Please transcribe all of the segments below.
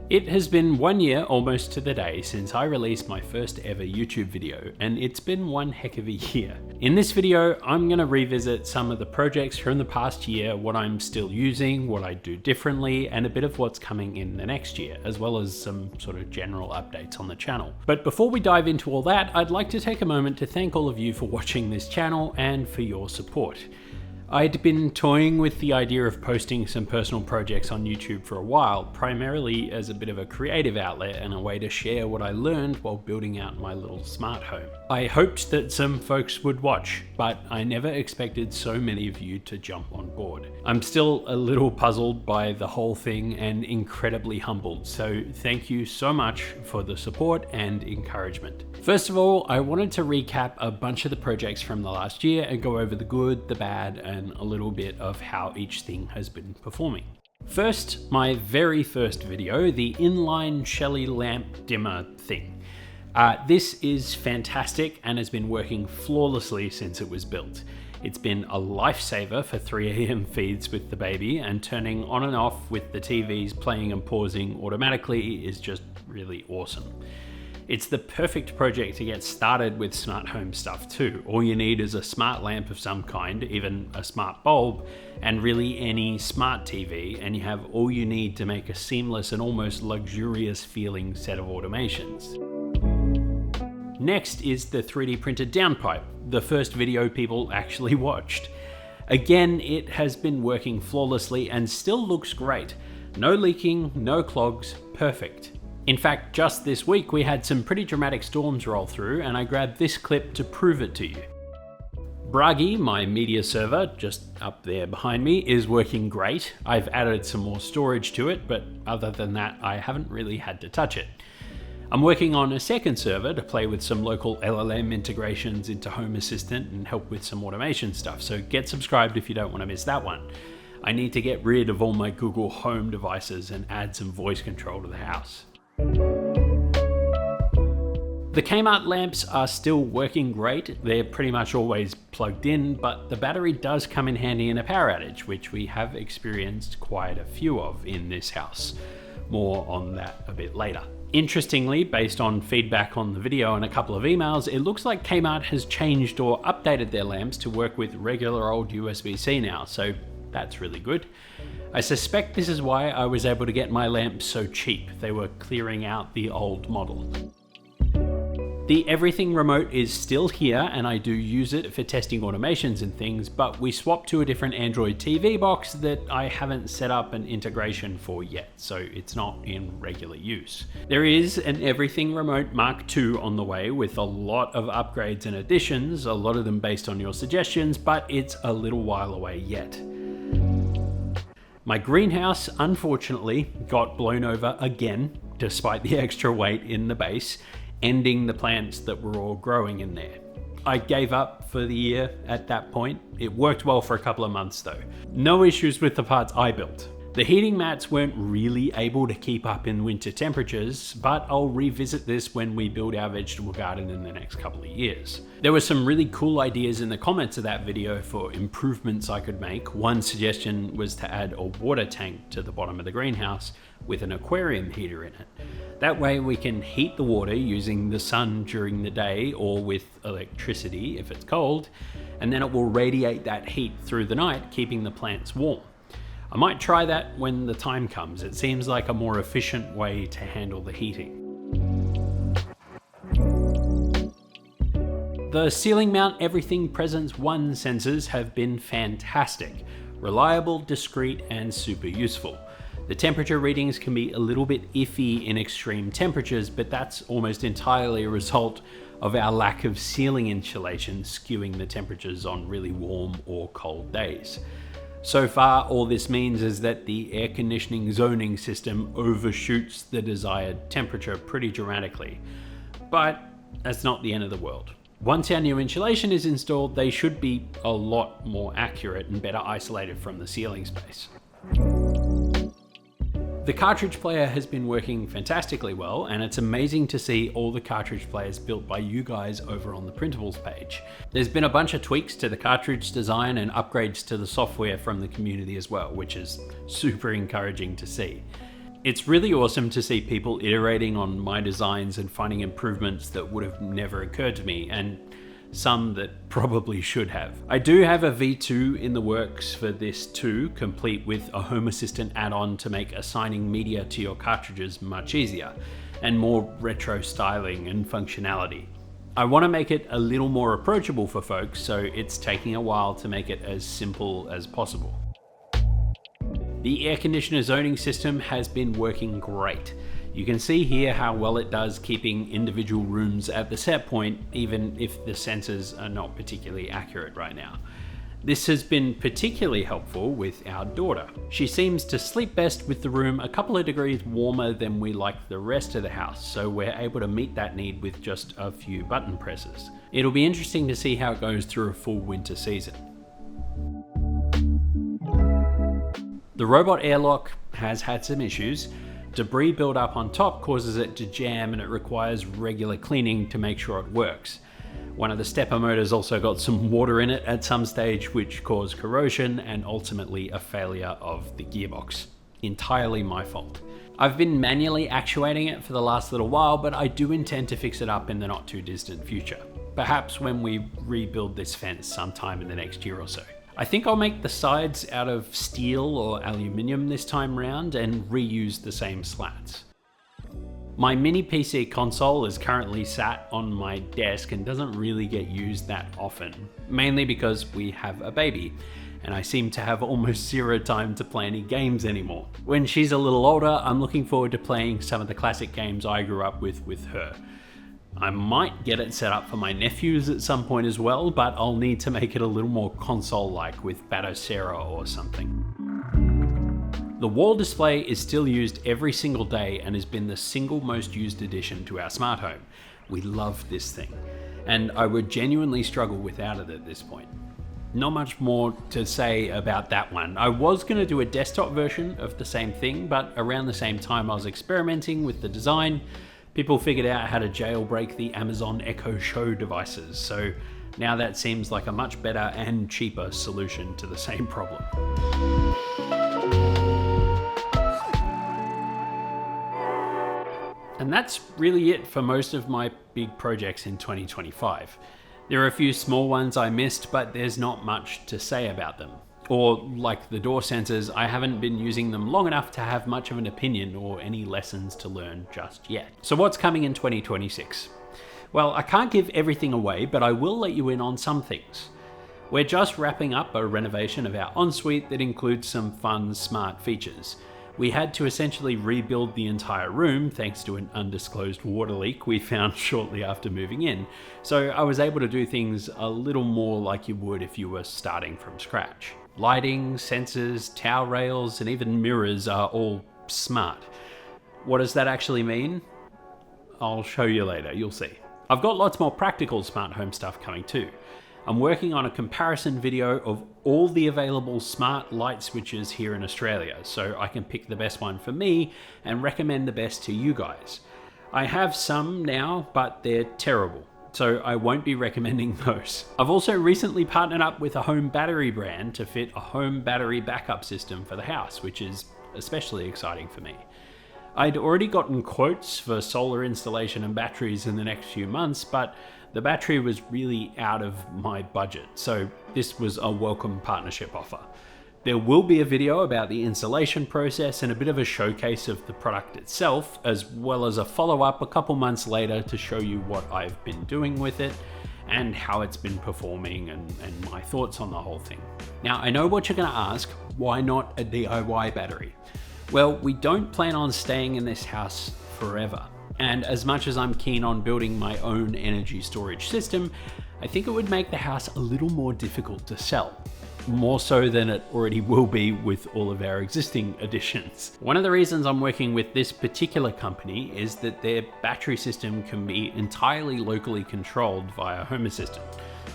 It has been 1 year almost to the day since I released my first ever YouTube video, and it's been one heck of a year. In this video, I'm going to revisit some of the projects from the past year, what I'm still using, what I do differently, and a bit of what's coming in the next year, as well as some sort of general updates on the channel. But before we dive into all that, I'd like to take a moment to thank all of you for watching this channel and for your support. I'd been toying with the idea of posting some personal projects on YouTube for a while, primarily as a bit of a creative outlet and a way to share what I learned while building out my little smart home. I hoped that some folks would watch, but I never expected so many of you to jump on board. I'm still a little puzzled by the whole thing and incredibly humbled, so thank you so much for the support and encouragement. First of all, I wanted to recap a bunch of the projects from the last year and go over the good, the bad, and a little bit of how each thing has been performing. First, my very first video, the inline Shelly lamp dimmer thing. This is fantastic and has been working flawlessly since it was built. It's been a lifesaver for 3 AM feeds with the baby, and turning on and off with the TVs playing and pausing automatically is just really awesome. It's the perfect project to get started with smart home stuff too. All you need is a smart lamp of some kind, even a smart bulb, and really any smart TV, and you have all you need to make a seamless and almost luxurious feeling set of automations. Next is the 3D printed downpipe, the first video people actually watched. Again, it has been working flawlessly and still looks great. No leaking, no clogs, perfect. In fact, just this week we had some pretty dramatic storms roll through, and I grabbed this clip to prove it to you. Bragi, my media server, just up there behind me, is working great. I've added some more storage to it, but other than that, I haven't really had to touch it. I'm working on a second server to play with some local LLM integrations into Home Assistant and help with some automation stuff, so get subscribed if you don't want to miss that one. I need to get rid of all my Google Home devices and add some voice control to the house. The Kmart lamps are still working great. They're pretty much always plugged in, but the battery does come in handy in a power outage, which we have experienced quite a few of in this house. More on that a bit later. Interestingly, based on feedback on the video and a couple of emails, it looks like Kmart has changed or updated their lamps to work with regular old USB-C now, so that's really good. I suspect this is why I was able to get my lamps so cheap. They were clearing out the old model. The Everything remote is still here, and I do use it for testing automations and things, but we swapped to a different Android TV box that I haven't set up an integration for yet, so it's not in regular use. There is an Everything Remote Mark II on the way with a lot of upgrades and additions, a lot of them based on your suggestions, but it's a little while away yet. My greenhouse, unfortunately, got blown over again, despite the extra weight in the base, ending the plants that were all growing in there. I gave up for the year at that point. It worked well for a couple of months though. No issues with the parts I built. The heating mats weren't really able to keep up in winter temperatures, but I'll revisit this when we build our vegetable garden in the next couple of years. There were some really cool ideas in the comments of that video for improvements I could make. One suggestion was to add a water tank to the bottom of the greenhouse with an aquarium heater in it. That way we can heat the water using the sun during the day or with electricity if it's cold, and then it will radiate that heat through the night, keeping the plants warm. I might try that when the time comes. It seems like a more efficient way to handle the heating. The ceiling mount Everything Presence 1 sensors have been fantastic. Reliable, discreet, and super useful. The temperature readings can be a little bit iffy in extreme temperatures, but that's almost entirely a result of our lack of ceiling insulation skewing the temperatures on really warm or cold days. So far, all this means is that the air conditioning zoning system overshoots the desired temperature pretty dramatically. But that's not the end of the world. Once our new insulation is installed, they should be a lot more accurate and better isolated from the ceiling space. The cartridge player has been working fantastically well, and it's amazing to see all the cartridge players built by you guys over on the printables page. There's been a bunch of tweaks to the cartridge design and upgrades to the software from the community as well, which is super encouraging to see. It's really awesome to see people iterating on my designs and finding improvements that would have never occurred to me, and some that probably should have. I do have a V2 in the works for this too, complete with a Home Assistant add-on to make assigning media to your cartridges much easier, and more retro styling and functionality. I want to make it a little more approachable for folks, so it's taking a while to make it as simple as possible. The air conditioner zoning system has been working great. You can see here how well it does keeping individual rooms at the set point, even if the sensors are not particularly accurate right now. This has been particularly helpful with our daughter. She seems to sleep best with the room a couple of degrees warmer than we like the rest of the house, so we're able to meet that need with just a few button presses. It'll be interesting to see how it goes through a full winter season. The robot airlock has had some issues. Debris buildup on top causes it to jam, and it requires regular cleaning to make sure it works. One of the stepper motors also got some water in it at some stage, which caused corrosion and ultimately a failure of the gearbox. Entirely my fault. I've been manually actuating it for the last little while, but I do intend to fix it up in the not too distant future. Perhaps when we rebuild this fence sometime in the next year or so. I think I'll make the sides out of steel or aluminium this time round and reuse the same slats. My mini PC console is currently sat on my desk and doesn't really get used that often, mainly because we have a baby, and I seem to have almost zero time to play any games anymore. When she's a little older, I'm looking forward to playing some of the classic games I grew up with her. I might get it set up for my nephews at some point as well, but I'll need to make it a little more console-like with Batocera or something. The wall display is still used every single day and has been the single most used addition to our smart home. We love this thing, and I would genuinely struggle without it at this point. Not much more to say about that one. I was going to do a desktop version of the same thing, but around the same time I was experimenting with the design, people figured out how to jailbreak the Amazon Echo Show devices, so now that seems like a much better and cheaper solution to the same problem. And that's really it for most of my big projects in 2025. There are a few small ones I missed, but there's not much to say about them. Or, like the door sensors, I haven't been using them long enough to have much of an opinion or any lessons to learn just yet. So what's coming in 2026? Well, I can't give everything away, but I will let you in on some things. We're just wrapping up a renovation of our ensuite that includes some fun, smart features. We had to essentially rebuild the entire room thanks to an undisclosed water leak we found shortly after moving in, so I was able to do things a little more like you would if you were starting from scratch. Lighting, sensors, towel rails, and even mirrors are all smart. What does that actually mean? I'll show you later, you'll see. I've got lots more practical smart home stuff coming too. I'm working on a comparison video of all the available smart light switches here in Australia, so I can pick the best one for me and recommend the best to you guys. I have some now, but they're terrible, so I won't be recommending those. I've also recently partnered up with a home battery brand to fit a home battery backup system for the house, which is especially exciting for me. I'd already gotten quotes for solar installation and batteries in the next few months, but the battery was really out of my budget, so this was a welcome partnership offer. There will be a video about the installation process and a bit of a showcase of the product itself, as well as a follow-up a couple months later to show you what I've been doing with it and how it's been performing and my thoughts on the whole thing. Now, I know what you're going to ask, why not a DIY battery? Well, we don't plan on staying in this house forever. And as much as I'm keen on building my own energy storage system, I think it would make the house a little more difficult to sell. More so than it already will be with all of our existing additions. One of the reasons I'm working with this particular company is that their battery system can be entirely locally controlled via Home Assistant.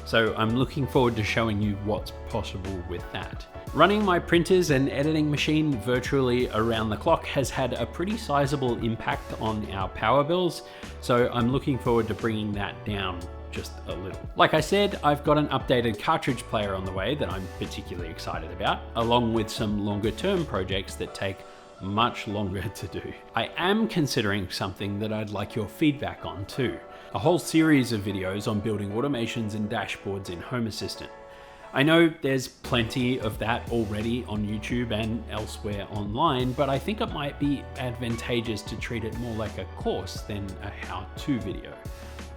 So I'm looking forward to showing you what's possible with that. Running my printers and editing machine virtually around the clock has had a pretty sizable impact on our power bills, so I'm looking forward to bringing that down just a little. Like I said, I've got an updated cartridge player on the way that I'm particularly excited about, along with some longer term projects that take much longer to do. I am considering something that I'd like your feedback on too. A whole series of videos on building automations and dashboards in Home Assistant. I know there's plenty of that already on YouTube and elsewhere online, but I think it might be advantageous to treat it more like a course than a how-to video.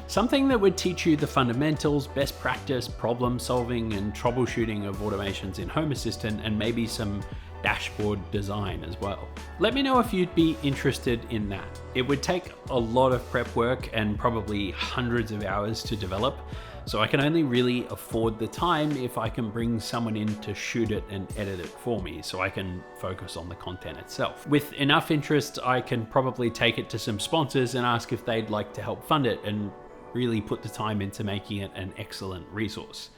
Something that would teach you the fundamentals, best practice, problem solving, and troubleshooting of automations in Home Assistant, and maybe some dashboard design as well. Let me know if you'd be interested in that. It would take a lot of prep work and probably hundreds of hours to develop, so I can only really afford the time if I can bring someone in to shoot it and edit it for me so I can focus on the content itself. With enough interest, I can probably take it to some sponsors and ask if they'd like to help fund it and really put the time into making it an excellent resource.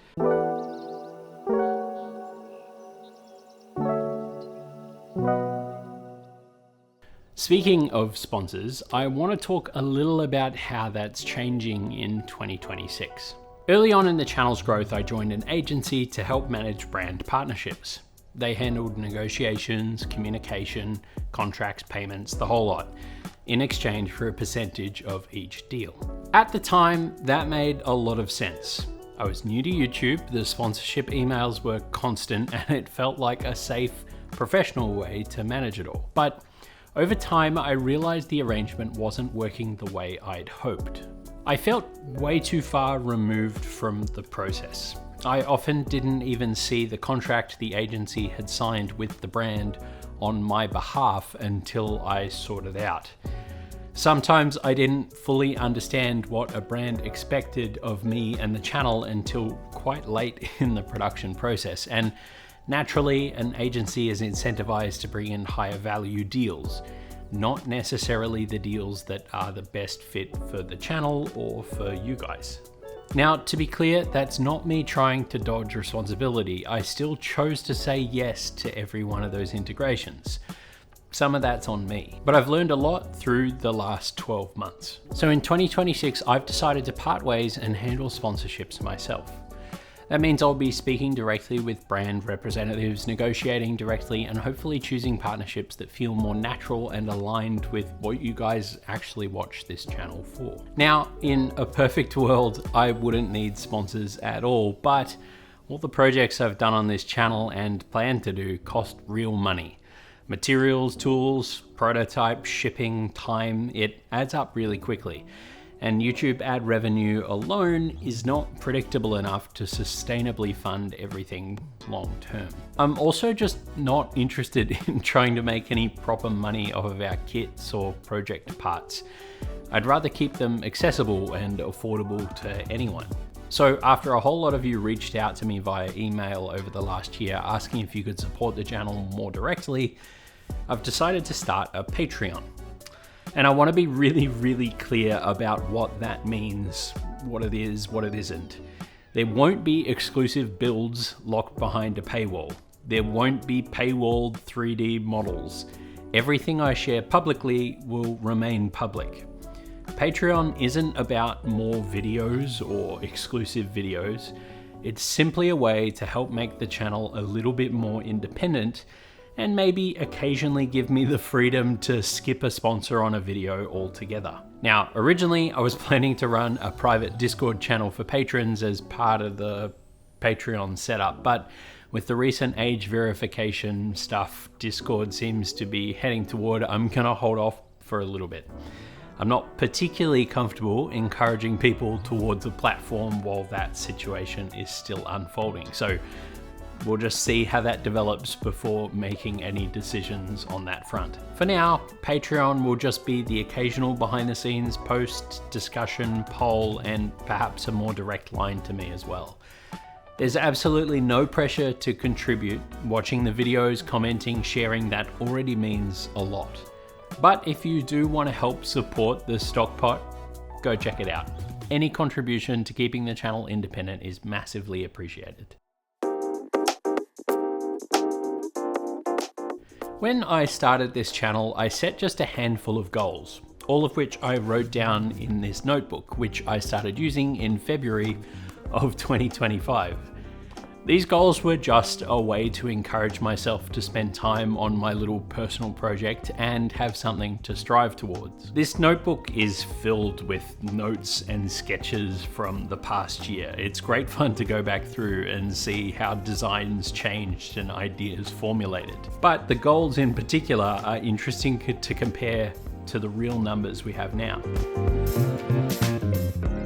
Speaking of sponsors, I want to talk a little about how that's changing in 2026. Early on in the channel's growth, I joined an agency to help manage brand partnerships. They handled negotiations, communication, contracts, payments, the whole lot, in exchange for a percentage of each deal. At the time, that made a lot of sense. I was new to YouTube, the sponsorship emails were constant, and it felt like a safe, professional way to manage it all. But over time, I realized the arrangement wasn't working the way I'd hoped. I felt way too far removed from the process. I often didn't even see the contract the agency had signed with the brand on my behalf until I sorted out. Sometimes I didn't fully understand what a brand expected of me and the channel until quite late in the production process. And naturally, an agency is incentivized to bring in higher value deals, not necessarily the deals that are the best fit for the channel or for you guys. Now, to be clear, that's not me trying to dodge responsibility. I still chose to say yes to every one of those integrations. Some of that's on me, but I've learned a lot through the last 12 months. So in 2026, I've decided to part ways and handle sponsorships myself. That means I'll be speaking directly with brand representatives, negotiating directly, and hopefully choosing partnerships that feel more natural and aligned with what you guys actually watch this channel for. Now, in a perfect world, I wouldn't need sponsors at all, but all the projects I've done on this channel and plan to do cost real money. Materials, tools, prototype, shipping, time, it adds up really quickly. And YouTube ad revenue alone is not predictable enough to sustainably fund everything long term. I'm also just not interested in trying to make any proper money off of our kits or project parts. I'd rather keep them accessible and affordable to anyone. So after a whole lot of you reached out to me via email over the last year asking if you could support the channel more directly, I've decided to start a Patreon. And I want to be really clear about what that means, what it is, what it isn't. There won't be exclusive builds locked behind a paywall. There won't be paywalled 3D models. Everything I share publicly will remain public. Patreon isn't about more videos or exclusive videos. It's simply a way to help make the channel a little bit more independent and maybe occasionally give me the freedom to skip a sponsor on a video altogether. Now, originally I was planning to run a private Discord channel for patrons as part of the Patreon setup, but with the recent age verification stuff Discord seems to be heading toward, I'm gonna hold off for a little bit. I'm not particularly comfortable encouraging people towards a platform while that situation is still unfolding. So we'll just see how that develops before making any decisions on that front. For now, Patreon will just be the occasional behind the scenes post, discussion, poll, and perhaps a more direct line to me as well. There's absolutely no pressure to contribute. Watching the videos, commenting, sharing, that already means a lot. But if you do want to help support the Stockpot, go check it out. Any contribution to keeping the channel independent is massively appreciated. When I started this channel, I set just a handful of goals, all of which I wrote down in this notebook, which I started using in February of 2025. These goals were just a way to encourage myself to spend time on my little personal project and have something to strive towards. This notebook is filled with notes and sketches from the past year. It's great fun to go back through and see how designs changed and ideas formulated. But the goals in particular are interesting to compare to the real numbers we have now.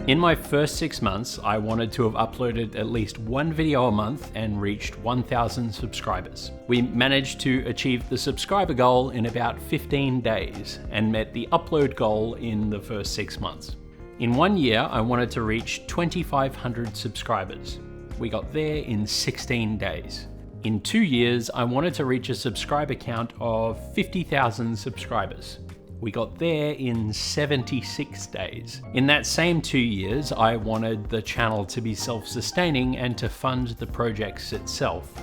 In my first 6 months, I wanted to have uploaded at least one video a month and reached 1,000 subscribers. We managed to achieve the subscriber goal in about 15 days and met the upload goal in the first 6 months. In 1 year, I wanted to reach 2,500 subscribers. We got there in 16 days. In 2 years, I wanted to reach a subscriber count of 50,000 subscribers. We got there in 76 days. In that same 2 years, I wanted the channel to be self-sustaining and to fund the projects itself.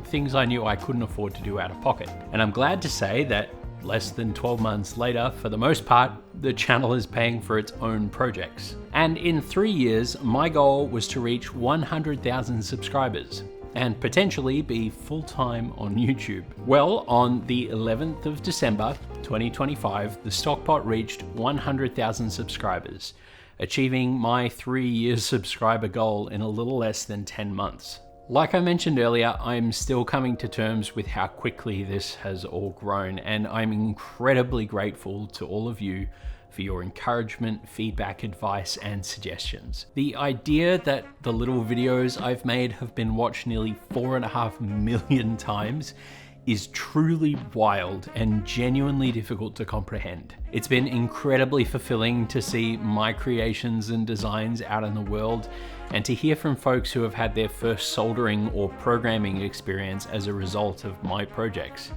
Things I knew I couldn't afford to do out of pocket. And I'm glad to say that less than 12 months later, for the most part, the channel is paying for its own projects. And in 3 years, my goal was to reach 100,000 subscribers and potentially be full-time on YouTube. Well, on the 11th of December, 2025, the Stockpot reached 100,000 subscribers, achieving my 3-year subscriber goal in a little less than 10 months. Like I mentioned earlier, I'm still coming to terms with how quickly this has all grown, and I'm incredibly grateful to all of you for your encouragement, feedback, advice, and suggestions. The idea that the little videos I've made have been watched nearly 4.5 million times is truly wild and genuinely difficult to comprehend. It's been incredibly fulfilling to see my creations and designs out in the world and to hear from folks who have had their first soldering or programming experience as a result of my projects.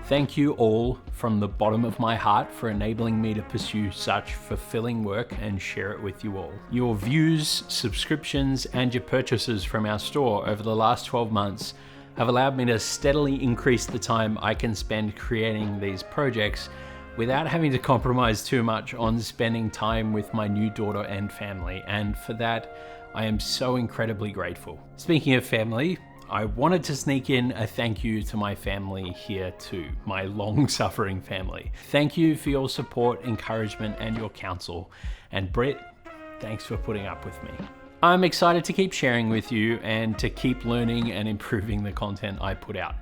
Thank you all from the bottom of my heart for enabling me to pursue such fulfilling work and share it with you all. Your views, subscriptions, and your purchases from our store over the last 12 months have allowed me to steadily increase the time I can spend creating these projects without having to compromise too much on spending time with my new daughter and family, and for that, I am so incredibly grateful. Speaking of family, I wanted to sneak in a thank you to my family here too, my long-suffering family. Thank you for your support, encouragement, and your counsel. And Britt, thanks for putting up with me. I'm excited to keep sharing with you and to keep learning and improving the content I put out.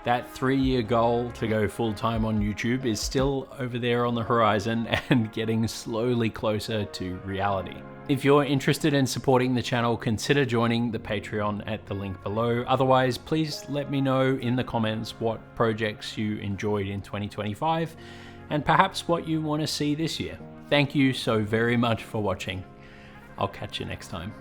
That 3-year goal to go full-time on YouTube is still over there on the horizon and getting slowly closer to reality. If you're interested in supporting the channel, consider joining the Patreon at the link below. Otherwise, please let me know in the comments what projects you enjoyed in 2025 and perhaps what you want to see this year. Thank you so very much for watching. I'll catch you next time.